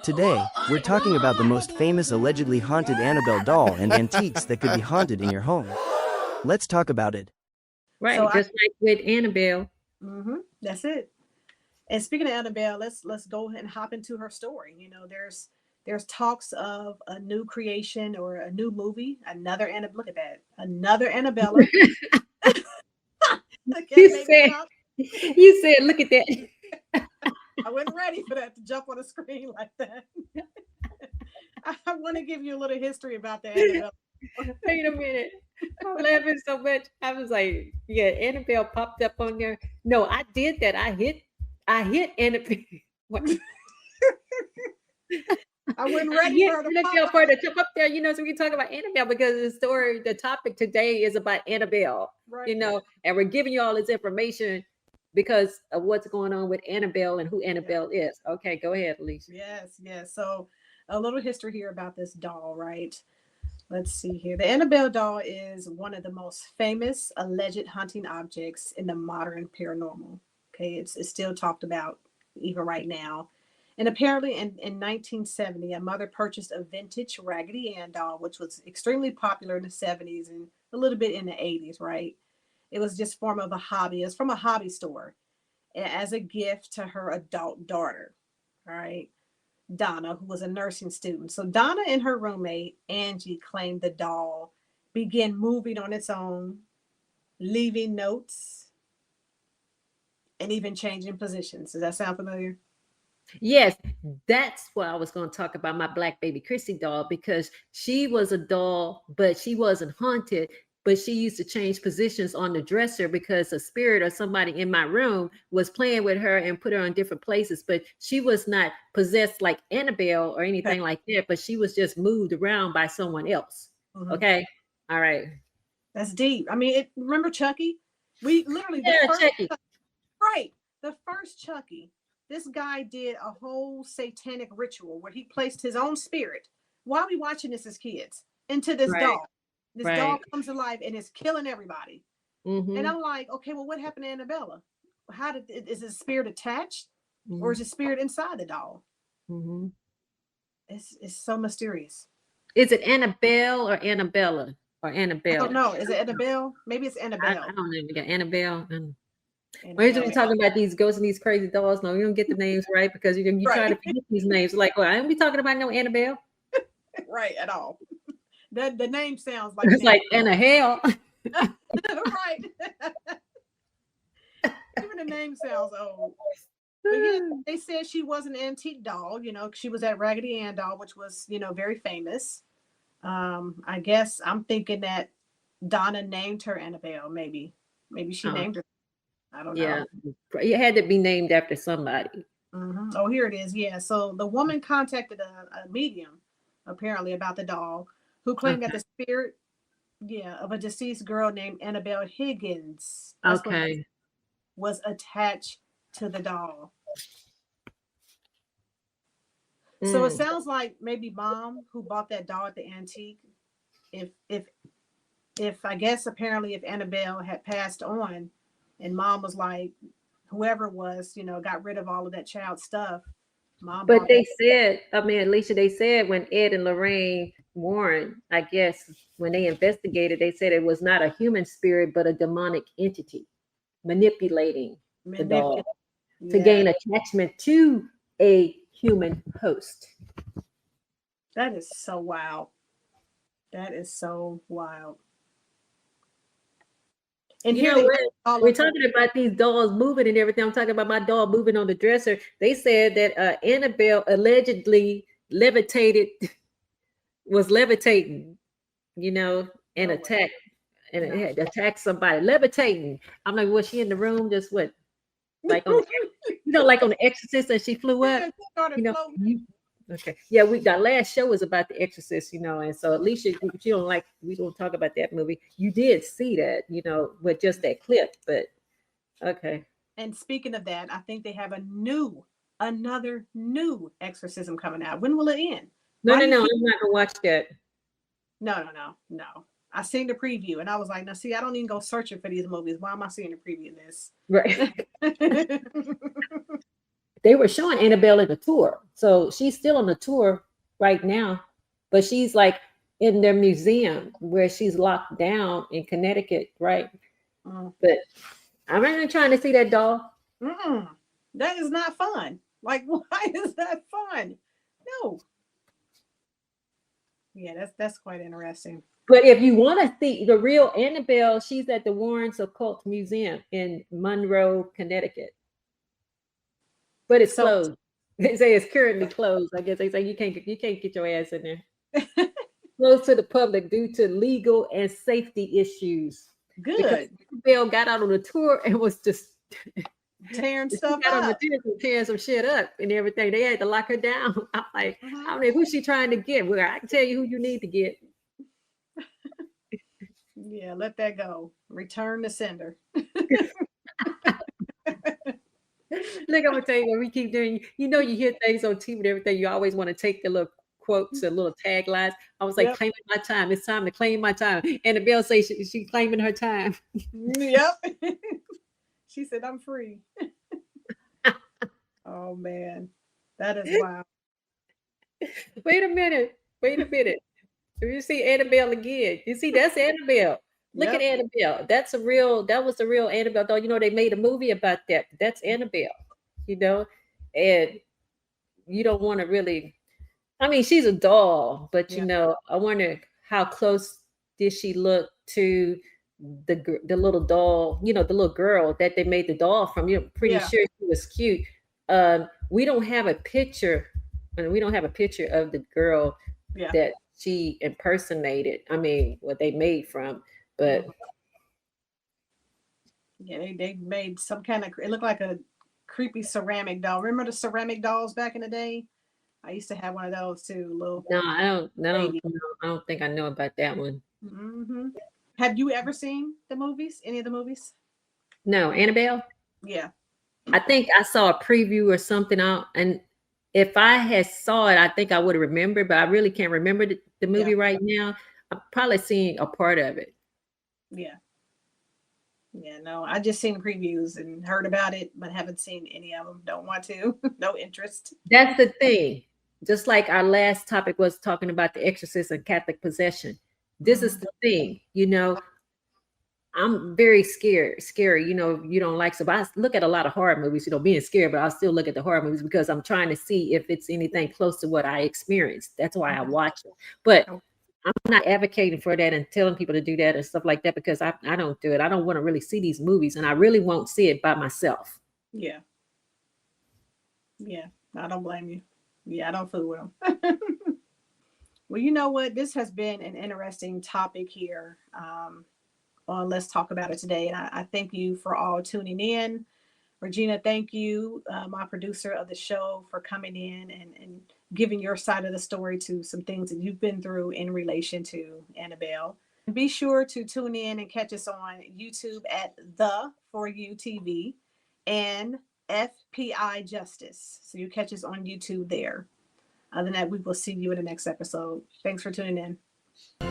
Today, we're talking about the most famous allegedly haunted Annabelle doll and antiques that could be haunted in your home. Let's talk about it. Right, So just like with Annabelle. that's it. And speaking of Annabelle, let's go and hop into her story. You know, there's talks of a new creation or a new movie, another Annabelle. Look at that, another Annabella. That You made me said, laugh. you said, look at that. I wasn't ready for that to jump on the screen like that. I want to give you a little history about the Annabelle. Wait a minute. I'm laughing so much. I was like, yeah, Annabelle popped up on there. No, I did that. I hit Annabelle. What? I wasn't I ready hit for her to pop Annabelle up. for her to jump up there. So we can talk about Annabelle because the topic today is about Annabelle. Right. And we're giving you all this information because of what's going on with Annabelle and who Annabelle is. Okay, go ahead, Alisha. Yes. So a little history here about this doll, right? Let's see here. The Annabelle doll is one of the most famous alleged hunting objects in the modern paranormal. Okay, it's still talked about even right now. And apparently in 1970, a mother purchased a vintage Raggedy Ann doll, which was extremely popular in the 70s and a little bit in the 80s, right? It was just form of a hobby. It's from a hobby store as a gift to her adult daughter, all right? Donna, who was a nursing student. So Donna and her roommate, Angie, claimed the doll began moving on its own, leaving notes, and even changing positions. Does that sound familiar? Yes, that's what I was going to talk about my Black Baby Chrissy doll because she was a doll, but she wasn't haunted. But she used to change positions on the dresser because a spirit or somebody in my room was playing with her and put her on different places. But she was not possessed like Annabelle or Okay. anything like that, but she was just moved around by someone else. Mhm. Okay. All right. That's deep. I mean, remember Chucky? We literally, the Yeah, first, check it. right, the first Chucky, this guy did a whole satanic ritual where he placed his own spirit. Why are we watching this as kids? Into this Right. doll. This doll Right. comes to life and is killing everybody. And Mm-hmm. I'm like, okay, well, what happened to Annabella? Is the spirit attached or Mm-hmm. is the spirit inside the doll? Mm-hmm. It's so mysterious. Is it Annabelle or Annabella or I don't Annabelle? know. Is it Annabelle? Maybe it's I Annabelle. don't know. We got Annabelle. We're Annabelle. usually talking about these ghosts and these crazy dolls. No, you don't get the names right because you try to Right. forget these names. Like, well, I don't be talking about no Annabelle. Right at all. The name sounds like an It's like Anna Hell. right. Even the name sounds old. But yeah, they said she was an antique doll. She was that Raggedy Ann doll, which was, very famous. I guess I'm thinking that Donna named her Annabelle. Maybe she Oh, named her. I don't yeah. know. It had to be named after somebody. Oh, here it is. Yeah. So the woman contacted a medium, apparently, about the doll, who claimed that Okay. the spirit, yeah, of a deceased girl named Annabelle Higgins, that's what Okay. was attached to the doll. So it Mm. sounds like maybe mom who bought that doll at the antique. If I guess apparently if Annabelle had passed on, and mom was like, whoever it was, got rid of all of that child stuff. Mom But bought that. they said, I mean, Alicia, they said when Ed and Lorraine Warren, I guess, when they investigated, they said it was not a human spirit, but a demonic entity manipulating the doll Manipulated. to Yeah, gain attachment to a human host. that is so wild. That is so wild. And You here know they what? all We're of her. talking about these dolls moving and everything. I'm talking about my doll moving on the dresser. They said that Annabelle allegedly levitated, was levitating, and No way. attacked and it No. had attacked somebody, levitating. I'm like, was she in the room? Just what, like on, like on the Exorcist, and she flew up. Yeah, she started You know, floating. you Okay. Yeah, our last show was about The Exorcist, and so at least you don't like we don't talk about that movie. You did see that, with just that clip, but okay. And speaking of that, I think they have another new exorcism coming out. When will it end? No, Why no, do you no, keep? I'm not gonna watch that. No. I seen the preview and I was like, now see, I don't even go searching for these movies. Why am I seeing the preview of this? Right. they were showing Annabelle in the tour. So she's still on the tour right now, but she's like in their museum where she's locked down in Connecticut, right? But I'm really trying to see that doll. That is not fun. Like, why is that fun? No. Yeah, that's quite interesting. But if you want to see the real Annabelle, she's at the Warrens Occult Museum in Monroe, Connecticut. But it's closed. They say it's currently closed. I guess they say you can't get your ass in there. Closed to the public due to legal and safety issues. Good. Because Annabelle got out on the tour and was just tearing stuff up. Tearing some shit up and everything. They had to lock her down. I'm like, I don't know who's she trying to get. Well, I can tell you who you need to get. Yeah, let that go. Return to sender. Look, I'm gonna tell you what we keep doing. You know, you hear things on TV and everything. You always want to take the little quotes and little taglines. I was like, claiming my time. It's time to claim my time. And the Bell says she's claiming her time. Yep. She said, I'm free. Oh man, that is wild. Wait a minute. You see Annabelle again. You see, that's Annabelle. Look at Annabelle. That was the real Annabelle doll. You know, they made a movie about that. That's Annabelle, you know, and you don't want to really, I mean, she's a doll, but you know, I wonder how close did she look to the little doll, you know, the little girl that they made the doll from. You're pretty sure she was cute. We don't have a picture, and we don't have a picture of the girl that she impersonated. I mean, what they made from, but yeah, they made some kind of, it looked like a creepy ceramic doll. Remember the ceramic dolls back in the day? I used to have one of those too. Little. No, I don't think I know about that one. Mm-hmm. Have you ever seen the movies? Any of the movies? No, Annabelle. Yeah, I think I saw a preview or something out, and if I had saw it, I think I would have remembered, but I really can't remember the movie right now. I've probably seen a part of it. Yeah. Yeah, no, I just seen previews and heard about it, but haven't seen any of them. Don't want to. No interest. That's the thing. Just like our last topic was talking about the exorcist and Catholic possession. This is the thing, you know, I'm very scary. You know, you don't like, so I look at a lot of horror movies, you know, being scared, but I'll still look at the horror movies because I'm trying to see if it's anything close to what I experienced. That's why I watch it. But I'm not advocating for that and telling people to do that and stuff like that because I don't do it. I don't want to really see these movies, and I really won't see it by myself. Yeah. Yeah, I don't blame you. Yeah, I don't fool with them. Well, you know what? This has been an interesting topic here on Let's Talk About It today. And I thank you for all tuning in. Regina, thank you, my producer of the show, for coming in and giving your side of the story to some things that you've been through in relation to Annabelle. Be sure to tune in and catch us on YouTube at The For You TV and FPI Justice. So you catch us on YouTube there. Other than that, we will see you in the next episode. Thanks for tuning in.